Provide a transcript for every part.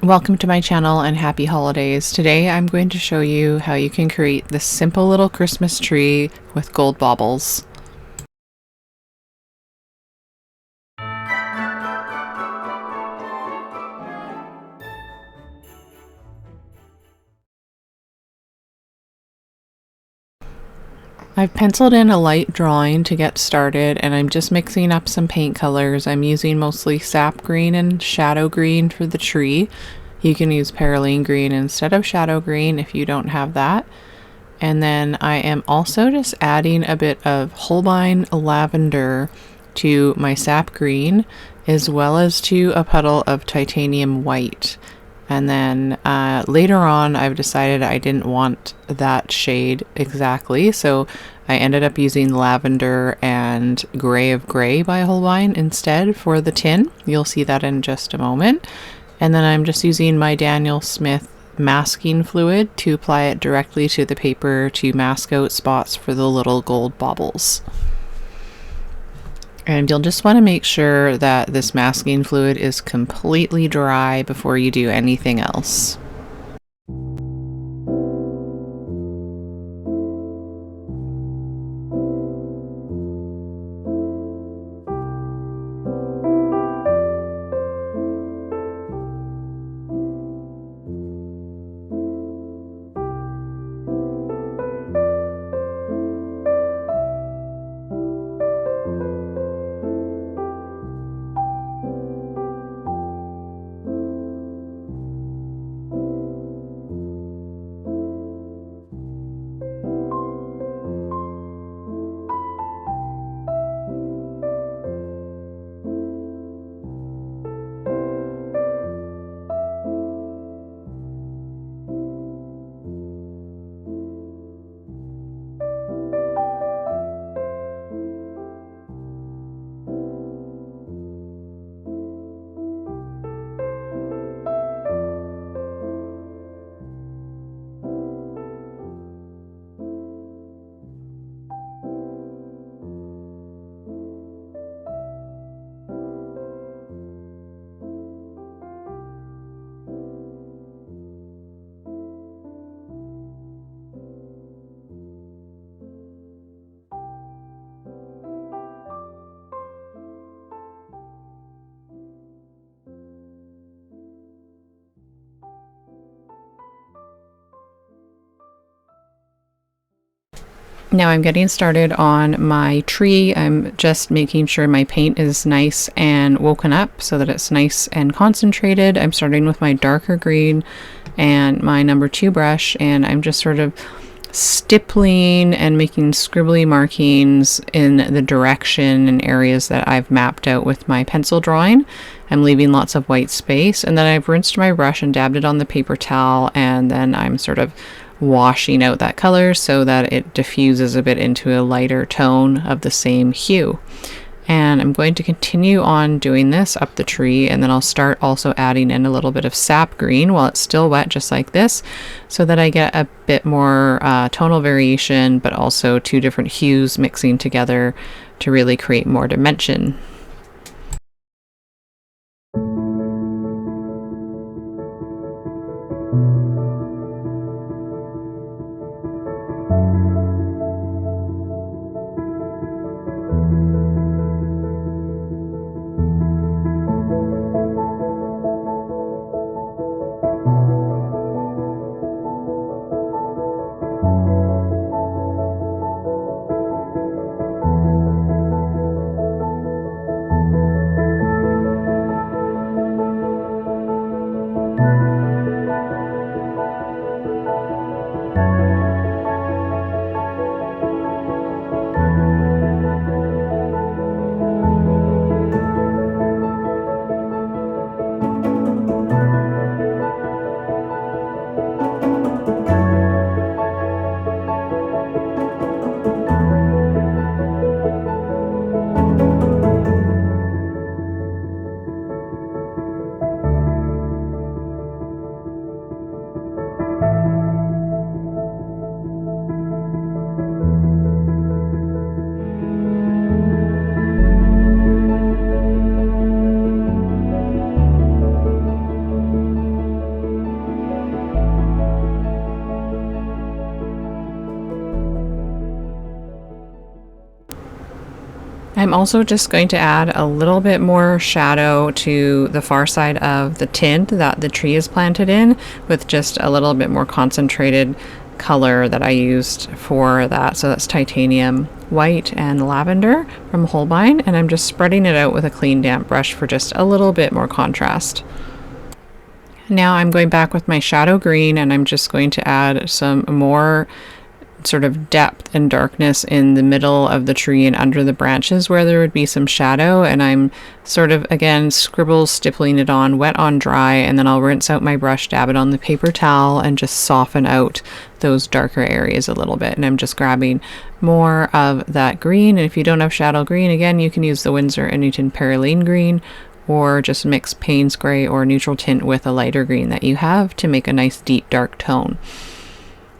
Welcome to my channel and happy holidays. Today I'm going to show you how you can create this simple little Christmas tree with gold baubles. I've penciled in a light drawing to get started, and I'm just mixing up some paint colors. I'm using mostly sap green and shadow green for the tree. You can use perylene green instead of shadow green if you don't have that. And then I am also just adding a bit of Holbein lavender to my sap green, as well as to a puddle of titanium white. And then later on, I've decided I didn't want that shade exactly, so I ended up using lavender and Gray of Gray by Holbein instead for the tin. You'll see that in just a moment. And then I'm just using my Daniel Smith masking fluid to apply it directly to the paper to mask out spots for the little gold baubles. And you'll just want to make sure that this masking fluid is completely dry before you do anything else. Now I'm getting started on my tree. I'm just making sure my paint is nice and woken up so that it's nice and concentrated. I'm starting with my darker green and my number 2 brush, and I'm just sort of stippling and making scribbly markings in the direction and areas that I've mapped out with my pencil drawing. I'm leaving lots of white space, and then I've rinsed my brush and dabbed it on the paper towel, and then I'm sort of washing out that color so that it diffuses a bit into a lighter tone of the same hue. And I'm going to continue on doing this up the tree, and then I'll start also adding in a little bit of sap green while it's still wet, just like this, so that I get a bit more tonal variation, but also 2 different hues mixing together to really create more dimension. I'm also just going to add a little bit more shadow to the far side of the tint that the tree is planted in, with just a little bit more concentrated color that I used for that. So that's titanium white and lavender from Holbein, and I'm just spreading it out with a clean damp brush for just a little bit more contrast. Now I'm going back with my shadow green, and I'm just going to add some more sort of depth and darkness in the middle of the tree and under the branches where there would be some shadow, and I'm sort of again stippling it on wet on dry, and then I'll rinse out my brush, dab it on the paper towel, and just soften out those darker areas a little bit. And I'm just grabbing more of that green, and if you don't have shadow green, again you can use the Winsor & Newton Perylene green, or just mix Payne's gray or neutral tint with a lighter green that you have to make a nice deep dark tone.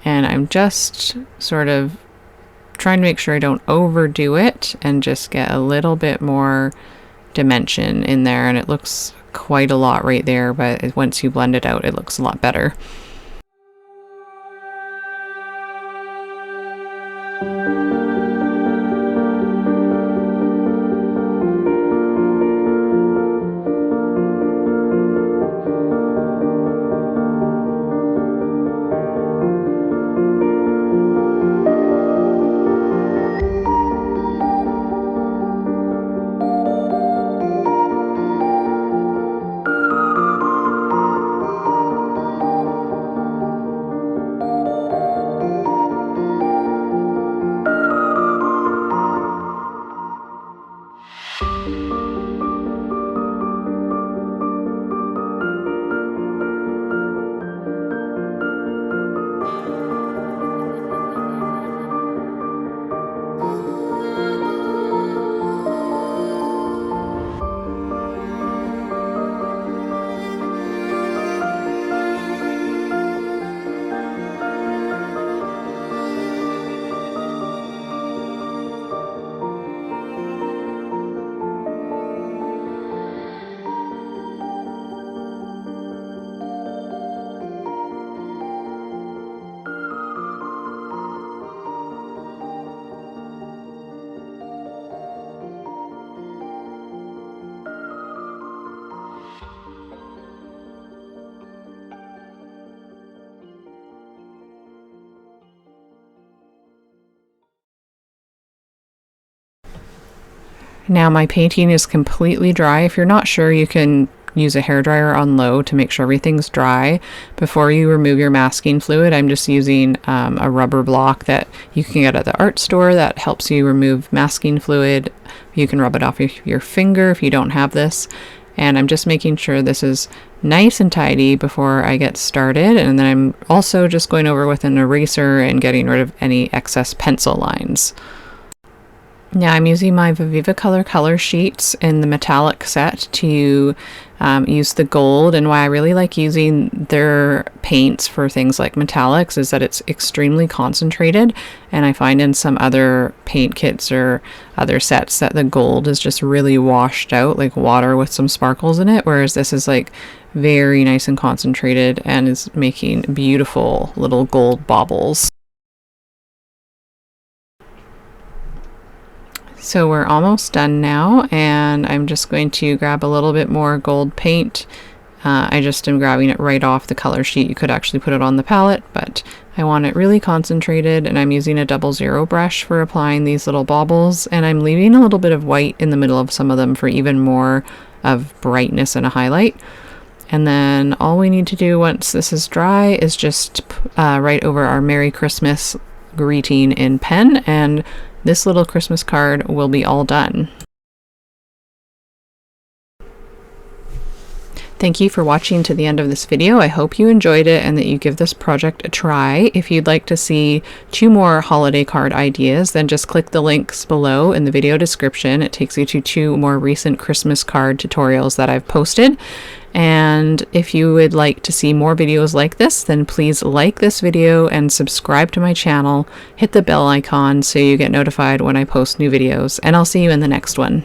And I'm just sort of trying to make sure I don't overdo it and just get a little bit more dimension in there. And it looks quite a lot right there, but once you blend it out, it looks a lot better. Now my painting is completely dry. If you're not sure, you can use a hairdryer on low to make sure everything's dry before you remove your masking fluid. I'm just using a rubber block that you can get at the art store that helps you remove masking fluid. You can rub it off your finger if you don't have this. And I'm just making sure this is nice and tidy before I get started. And then I'm also just going over with an eraser and getting rid of any excess pencil lines. Now I'm using my Viviva color sheets in the metallic set to use the gold, and why I really like using their paints for things like metallics is that it's extremely concentrated, and I find in some other paint kits or other sets that the gold is just really washed out like water with some sparkles in it, whereas this is like very nice and concentrated and is making beautiful little gold baubles. So we're almost done now, and I'm just going to grab a little bit more gold paint. I just am grabbing it right off the color sheet. You could actually put it on the palette, but I want it really concentrated, and I'm using a 00 brush for applying these little baubles, and I'm leaving a little bit of white in the middle of some of them for even more of brightness and a highlight. And then all we need to do once this is dry is just write over our Merry Christmas greeting in pen, and this little Christmas card will be all done. Thank you for watching to the end of this video. I hope you enjoyed it and that you give this project a try. If you'd like to see 2 more holiday card ideas, then just click the links below in the video description. It takes you to 2 more recent Christmas card tutorials that I've posted. And if you would like to see more videos like this, then please like this video and subscribe to my channel. Hit the bell icon so you get notified when I post new videos, and I'll see you in the next one.